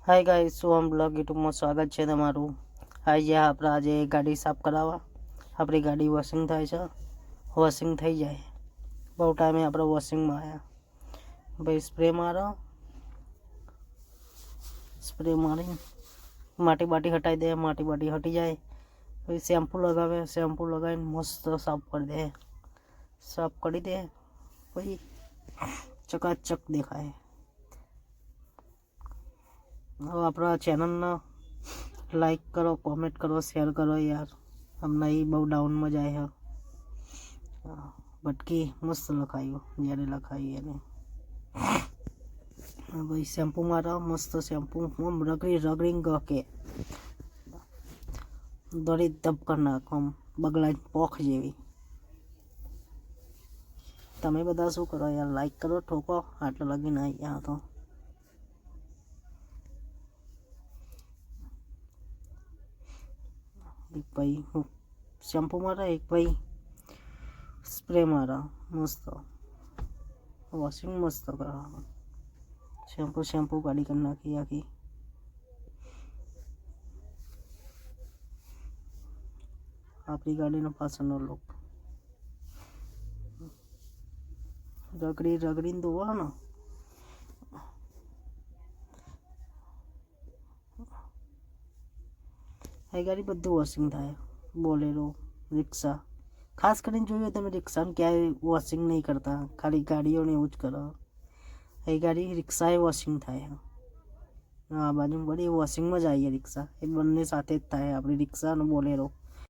Hi guys, सोहम blog YouTube में स्वागत है तमारू। आज આપણે આજે ગાડી સાફ કરાવવા આપણી ગાડી વોશિંગ થાય છે। વોશિંગ થઈ જાય બહુ ટાઈમે આપણે વોશિંગમાં આવ્યા ભાઈ। સ્પ્રે મારી માટી બાટી હટાવી દે। માટી બાટી હટી જાય પછી શેમ્પુ લગાવે। શેમ્પુ લગાવીને મસ્ત સાફ કરી દે। સાફ કરી દે પછી ચકાચક દેખાય। હવે આપણા ચેનલને લાઈક કરો, કોમેન્ટ કરો, શેર કરો यार। હમણાં એ બહુ ડાઉનમાં જાય છે। ભટકી મસ્ત લખાયું જ્યારે લખાયું એને ભાઈ। શેમ્પુ મારો મસ્ત શેમ્પુ આમ રગડી રગડીને ગકે દોડી ધબ કરી નાખો આમ બગલા પોખ જેવી। તમે બધા શું કરો યાર? લાઈક કરો, ઠોકો। આટલો લગીને આવી ગયા તો एक भाई शैम्पू मारा, एक भाई स्प्रे मारा। मस्त वॉशिंग मस्त करा। शैम्पू शैम्पू गाड़ी करना की आखी आपकी गाड़ी ना पासन लोग रगड़ी रगड़ी धोवा ना। એ ગાડી બધું વોશિંગ થાય। બોલેરો, રિક્ષા, ખાસ કરીને જોયું તમે રિક્ષાને ક્યાંય વોશિંગ નહીં કરતા, ખાલી ગાડીઓને એવું જ કરો। એ ગાડી રિક્ષાએ વોશિંગ થાય। આ બાજુ બધી વોશિંગમાં જ આવીએ રિક્ષા, એ બંને સાથે જ થાય આપણી રિક્ષા અને બોલેરો।